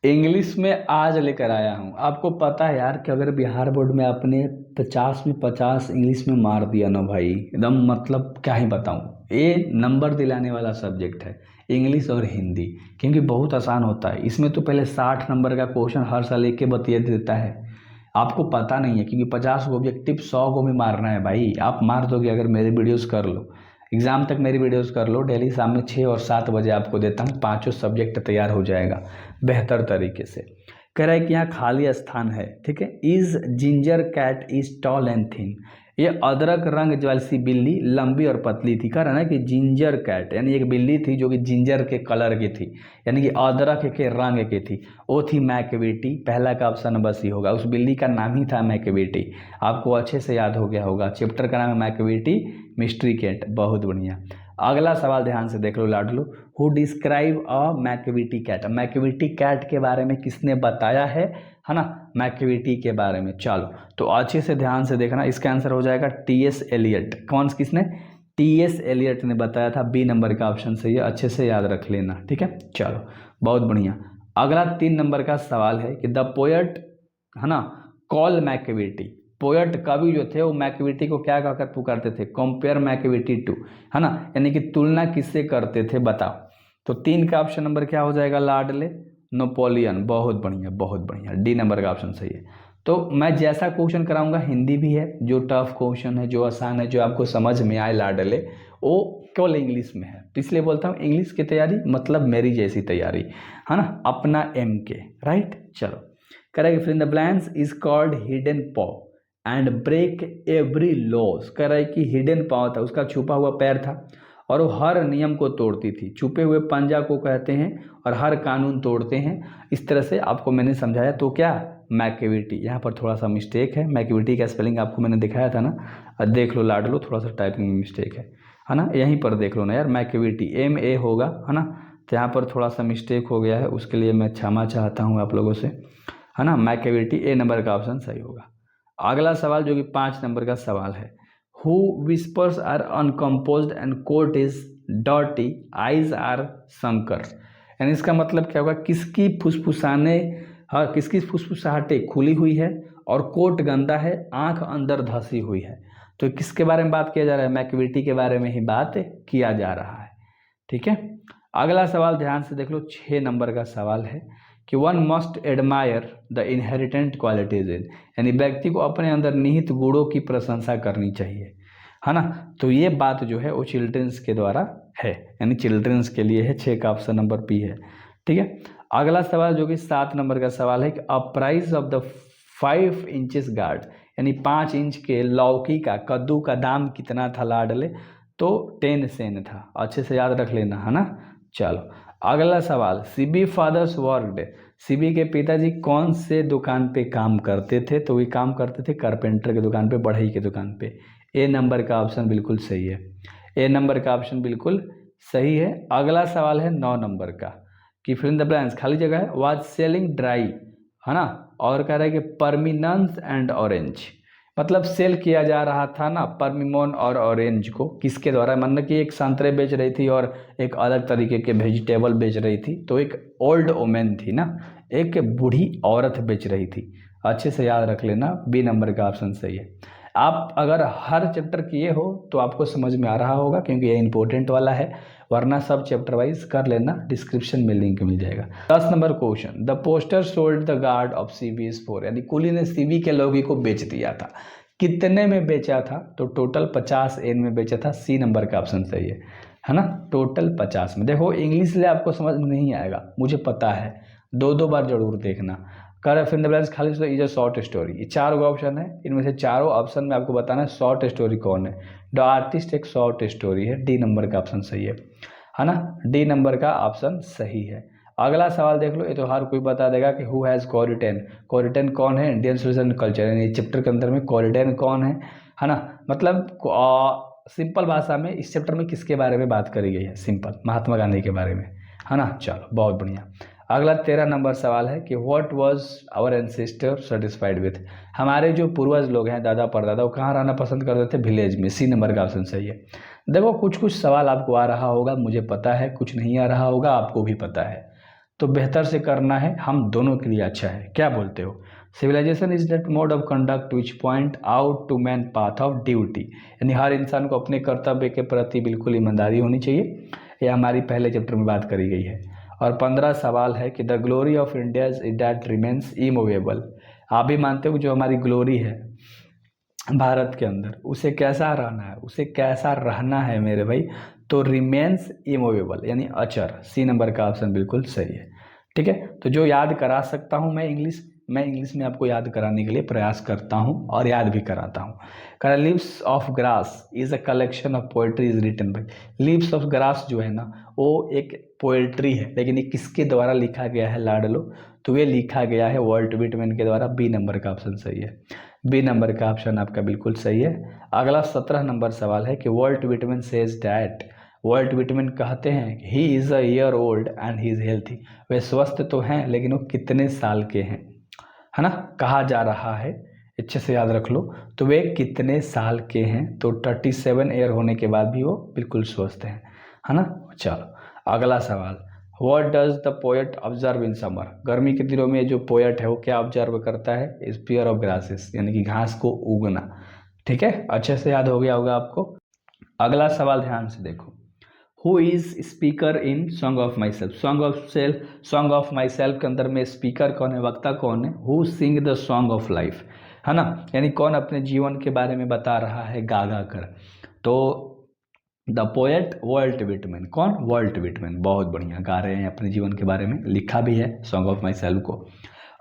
English में आज लेकर आया हूँ। आपको पता है यार कि अगर बिहार बोर्ड में आपने 50 में 50 इंग्लिश में मार दिया ना भाई, एकदम मतलब क्या ही बताऊँ, ये नंबर दिलाने वाला सब्जेक्ट है इंग्लिश और हिंदी। क्योंकि बहुत आसान होता है, इसमें तो पहले 60 नंबर का क्वेश्चन हर साल एक के बतिया देता है। आपको पता नहीं है क्योंकि 50 को ऑब्जेक्टिव 100 को भी मारना है भाई। आप मार दोगे अगर मेरे वीडियोस कर लो, एग्जाम तक मेरी वीडियोस कर लो। डेली शाम में 6 और 7 बजे आपको देता हूँ, पांचों सब्जेक्ट तैयार हो जाएगा बेहतर तरीके से। कह रहा है कि यहाँ खाली स्थान है, ठीक है। Is ginger cat is tall and thin. ये अदरक रंग वाली सी बिल्ली लंबी और पतली थी। कह रहा है ना कि जिंजर कैट यानी एक बिल्ली थी जो कि जिंजर के कलर की थी, यानी कि अदरक के रंग की थी। वो थी मैकविटी। पहला का ऑप्शन बस ही होगा, उस बिल्ली का नाम ही था मैकविटी। आपको अच्छे से याद हो गया होगा, चैप्टर का नाम है मैकविटी मिस्ट्री कैट। बहुत बढ़िया। अगला सवाल ध्यान से देख लो लाडलो। Who describe a Macavity cat. Macavity cat के बारे में किसने बताया है ना, मैकविटी के बारे में। चलो तो अच्छे से ध्यान से देखना, इसका आंसर हो जाएगा टी.एस. एलियट। कौन किसने? टी.एस. एलियट ने बताया था। बी नंबर का ऑप्शन सही है, अच्छे से याद रख लेना, ठीक है। चलो बहुत बढ़िया। अगला 3 नंबर का सवाल है कि द पोएट है ना कॉल मैकविटी। पोएट कवि जो थे वो मैकविटी को क्या कहकर पुकारते थे? कंपेयर मैकविटी टू, है ना, यानी कि तुलना किससे करते थे बताओ। तो 3 का ऑप्शन नंबर क्या हो जाएगा लाडले? नेपोलियन। बहुत बढ़िया बहुत बढ़िया, डी नंबर का ऑप्शन सही है। तो मैं जैसा क्वेश्चन कराऊंगा, हिंदी भी है, जो टफ क्वेश्चन है, जो आसान है, जो आपको समझ में आए लाडले, वो केवल इंग्लिश में है। तो इसलिए बोलता हूँ इंग्लिश की तैयारी मतलब मेरी जैसी तैयारी, है ना, अपना एम के। राइट। चलो करेक्ट। फिर इन the blanks is called hidden पॉ एंड ब्रेक एवरी लॉस। कह रहा है कि हिडन पाव था, उसका छुपा हुआ पैर था और वो हर नियम को तोड़ती थी। छुपे हुए पंजा को कहते हैं और हर कानून तोड़ते हैं। इस तरह से आपको मैंने समझाया। तो क्या मैकविटी, यहाँ पर थोड़ा सा मिस्टेक है। मैकविटी का स्पेलिंग आपको मैंने दिखाया था ना, देख लो लाडलो, थोड़ा सा टाइपिंग में मिस्टेक है ना, यहीं पर देख लो ना यार, मैकविटी MA होगा, है ना। तो यहाँ पर थोड़ा सा मिस्टेक हो गया है, उसके लिए मैं क्षमा चाहता हूँ आप लोगों से, है ना। मैकविटी A नंबर का ऑप्शन सही होगा। अगला सवाल जो कि 5 नंबर का सवाल है। Who whispers are uncomposed and coat is dirty eyes are sunken. यानी इसका मतलब क्या होगा? किसकी फुसफुसाने, हाँ, किसकी फुसफुसाहटें खुली हुई है और कोट गंदा है, आंख अंदर धसी हुई है। तो किसके बारे में बात किया जा रहा है? मैकविटी के बारे में ही बात किया जा रहा है, ठीक है। अगला सवाल ध्यान से देख लो, 6 नंबर का सवाल है कि one must admire the inherent qualities in. यानी व्यक्ति को अपने अंदर निहित गुणों की प्रशंसा करनी चाहिए, है ना। तो ये बात जो है वो चिल्ड्रंस के द्वारा है, यानी चिल्ड्रंस के लिए है। 6 का ऑप्शन नंबर पी है, ठीक है। अगला सवाल जो कि 7 नंबर का सवाल है कि a price of the 5 inches guard. यानी 5 इंच के लौकी का, कद्दू का दाम कितना था लाडले? तो 10 सेन था। अच्छे से याद रख लेना, है ना। चलो अगला सवाल, सीबी फादर्स वर्कड। सीबी के पिताजी कौन से दुकान पे काम करते थे? तो वे काम करते थे कारपेंटर की दुकान पे, बढ़ई की दुकान पे। ए नंबर का ऑप्शन बिल्कुल सही है, ए नंबर का ऑप्शन बिल्कुल सही है। अगला सवाल है 9 नंबर का कि फिल इन द ब्लैंक्स, खाली जगह है, वाज सेलिंग ड्राई, है ना। और कह रहा है कि परमिनंस एंड ऑरेंज, मतलब सेल किया जा रहा था ना परमिमोन और ऑरेंज को, किसके द्वारा? मतलब कि एक संतरे बेच रही थी और एक अलग तरीके के वेजिटेबल बेच रही थी। तो एक ओल्ड वोमेन थी ना, एक बूढ़ी औरत बेच रही थी। अच्छे से याद रख लेना, बी नंबर का ऑप्शन सही है। आप अगर हर चैप्टर किए हो तो आपको समझ में आ रहा होगा, क्योंकि ये इंपॉर्टेंट वाला है। वरना सब चैप्टर वाइज कर लेना, डिस्क्रिप्शन में लिंक मिल जाएगा। 10 number question, the poster sold the guard of CB4। यानी कुली ने सीबी के लोगी को बेच दिया था। कितने में बेचा था? तो टोटल 50 एन में बेचा था। सी नंबर का ऑप्शन सही है ना, टोटल 50 में। देखो इंग्लिश ले आपको समझ में नहीं आएगा, मुझे पता है, 2 बार जरूर देखना। कर फिर द ब्लैंक्स खाली इज अ शॉर्ट स्टोरी। ये 4 ऑप्शन है, इनमें से चारों ऑप्शन में आपको बताना है शॉर्ट स्टोरी कौन है। द आर्टिस्ट एक शॉर्ट स्टोरी है, डी नंबर का ऑप्शन सही है ना, डी नंबर का ऑप्शन सही है। अगला सवाल देख लो, ये तो हर कोई बता देगा कि हु हैज़ कोरिटेन। कोरिटेन कौन है? इंडियन सोशल कल्चर, यानी चैप्टर के अंदर में कोरिटेन कौन है ना। मतलब सिंपल भाषा में इस चैप्टर में किसके बारे में बात करी गई है? सिंपल, महात्मा गांधी के बारे में, है ना। चलो बहुत बढ़िया। अगला 13 नंबर सवाल है कि what was our ancestor satisfied with. हमारे जो पूर्वज लोग हैं, दादा परदादा, वो कहाँ रहना पसंद करते थे? विलेज में। सी नंबर का ऑप्शन सही है। देखो कुछ कुछ सवाल आपको आ रहा होगा, मुझे पता है, कुछ नहीं आ रहा होगा, आपको भी पता है। तो बेहतर से करना है, हम दोनों के लिए अच्छा है। क्या बोलते हो? Civilisation is that mode of conduct which point out to man path of duty, यानी हर इंसान को अपने कर्तव्य के प्रति बिल्कुल ईमानदारी होनी चाहिए। ये हमारी पहले चैप्टर में बात करी गई है। और 15 सवाल है कि the glory of India is that remains immovable. आप भी मानते हो कि जो हमारी ग्लोरी है भारत के अंदर, उसे कैसा रहना है, उसे कैसा रहना है मेरे भाई? तो रिमेन्स इमूवेबल यानी अचर। सी नंबर का ऑप्शन बिल्कुल सही है। ठीक है, तो जो याद करा सकता हूँ मैं इंग्लिश में आपको याद कराने के लिए प्रयास करता हूँ और याद भी कराता हूँ। कह leaves of grass is a collection of poetry is written by. Leaves of grass जो है ना, वो एक पोएट्री है, लेकिन ये किसके द्वारा लिखा गया है लाडलो? तो ये लिखा गया है वॉल्ट व्हिटमैन के द्वारा। बी नंबर का ऑप्शन सही है। बी नंबर का ऑप्शन आपका बिल्कुल सही है। अगला 17 नंबर सवाल है कि Walt Whitman says that. Walt Whitman कहते हैं he is a year old and he is healthy. वे स्वस्थ तो हैं लेकिन वो कितने साल के हैं, है ना? कहा जा रहा है, अच्छे से याद रख लो। तो वे कितने साल के हैं? तो 37 ईयर होने के बाद भी वो बिल्कुल स्वस्थ हैं, है ना? चलो अगला सवाल, what does the poet observe in summer. गर्मी के दिनों में जो पोएट है वो क्या ऑब्जर्व करता है? स्पीयर ऑफ ग्रासेस, यानी कि घास को उगना। ठीक है, अच्छे से याद हो गया होगा आपको। अगला सवाल ध्यान से देखो, who is speaker in song of myself. Song of myself के अंदर में स्पीकर कौन है, वक्ता कौन है? Who sing the song of life, है ना? यानी कौन अपने जीवन के बारे में बता रहा है गा गा कर? तो द पोएट वॉल्ट व्हिटमैन। कौन? Walt Whitman. बहुत बढ़िया, गा रहे हैं अपने जीवन के बारे में, लिखा भी है सॉन्ग ऑफ माई सेल्फ को।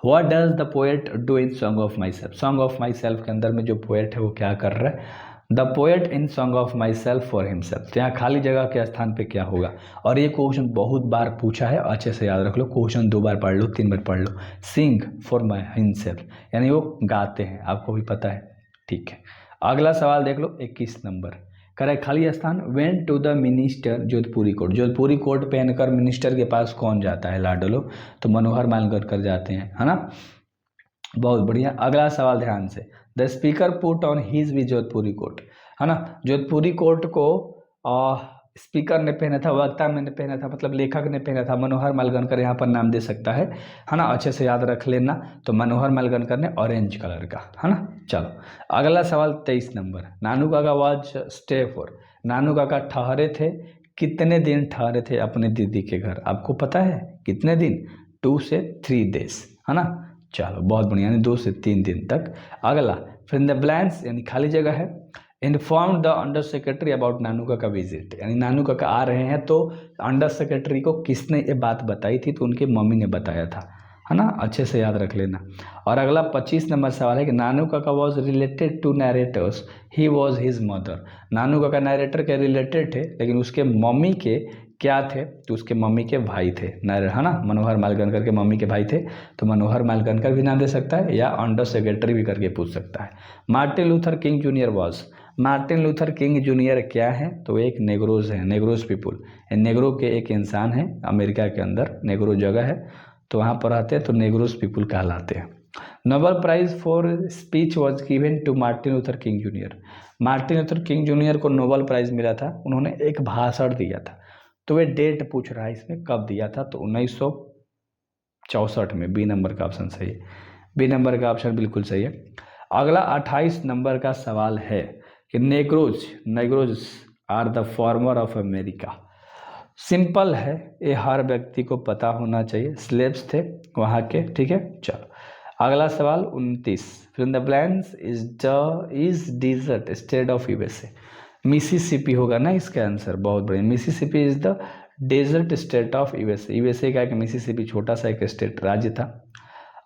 What does the poet do in song of myself. Song of myself के अंदर में जो पोएट है वो क्या कर रहा है? The poet in song of my self for himself. तो यहाँ खाली जगह के स्थान पे क्या होगा? और ये क्वेश्चन बहुत बार पूछा है, अच्छे से याद रख लो। क्वेश्चन 2 बार पढ़ लो, 3 बार पढ़ लो। सिंग फॉर माई हिमसेल्फ, यानी वो गाते हैं, आपको भी पता है। ठीक है, अगला सवाल देख लो, 21 नंबर। करे खाली स्थान, went to the minister Jodhpuri coat. Jodhpuri coat पहनकर मिनिस्टर के पास कौन जाता है लाडलो? तो मनोहर मालगोंडकर जाते हैं, है ना? बहुत बढ़िया। अगला सवाल ध्यान से, the speaker put on his भी जोधपुरी कोट, है ना? जोधपुरी कोट को स्पीकर ने पहना था, वक्ता ने पहना था, मतलब लेखक ने पहना था। मनोहर मालगोंडकर यहाँ पर नाम दे सकता है ना? अच्छे से याद रख लेना। तो मनोहर मालगोंडकर ने ऑरेंज कलर का, है ना? चलो अगला सवाल 23 नंबर, नानू काका वाज स्टे फॉर। नानू काका ठहरे थे, कितने दिन ठहरे थे अपने दीदी के घर? आपको पता है कितने दिन? 2 से 3 डेज, है ना? चलो बहुत बढ़िया, यानी 2 से 3 दिन तक। अगला फिर इन द ब्लैंक्स, यानी खाली जगह है, inform the under secretary about Nanu Kaka visit. यानी नानू काका आ रहे हैं, तो अंडर सेक्रेटरी को किसने ये बात बताई थी? तो उनकी मम्मी ने बताया था, है ना? अच्छे से याद रख लेना। और अगला 25 नंबर सवाल है कि Nanu Kaka was related to narrators, he was his mother. Nanu Kaka narrator के रिलेटेड थे, लेकिन उसके मम्मी के क्या थे? तो उसके मम्मी के भाई थे, है ना? मनोहर मालगोंडकर के मम्मी के भाई थे। तो मनोहर मालगोंडकर भी नाम दे सकता है, या अंडर सेक्रेटरी भी करके पूछ सकता है। Martin Luther King junior was. Martin Luther King junior क्या है? तो एक नेग्रोज है, नेग्रोज पीपुल। नेग्रो के एक इंसान है, अमेरिका के अंदर नेग्रो जगह है, तो वहाँ पर रहते हैं, तो नेग्रोज पीपुल कहलाते हैं। Nobel prize for speech was given to Martin Luther King junior. Martin Luther King junior को नोबेल प्राइज मिला था, उन्होंने एक भाषण दिया था। तो वे डेट पूछ रहा है इसमें, कब दिया था? तो 1964 में। बी नंबर का ऑप्शन सही है। बी नंबर का ऑप्शन बिल्कुल सही है। अगला 28 नंबर का सवाल है कि Negroes are the farmer of America. Simple है, ये हर व्यक्ति को पता होना चाहिए, स्लेव्स थे वहाँ के। ठीक है, चलो अगला सवाल 29, fill in the blanks is desert state of USA. Mississippi होगा ना इसका आंसर, बहुत बढ़िया। Mississippi is the desert state of USA. USA का एक मिसिसिपी छोटा सा एक स्टेट राज्य था।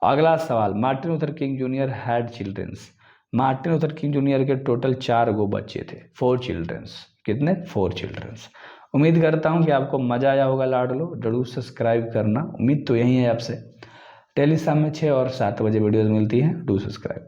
अगला सवाल, Martin Luther King junior had childrens. Martin Luther King junior के टोटल 4 गो बच्चे थे, 4 चिल्ड्रंस। कितने? 4 चिल्ड्रंस। उम्मीद करता हूँ कि आपको मजा आया होगा लाडलो। जरूर सब्सक्राइब करना, उम्मीद तो यही है आपसे। डेली शाम में 6 और 7 बजे वीडियोज मिलती हैं, डू सब्सक्राइब।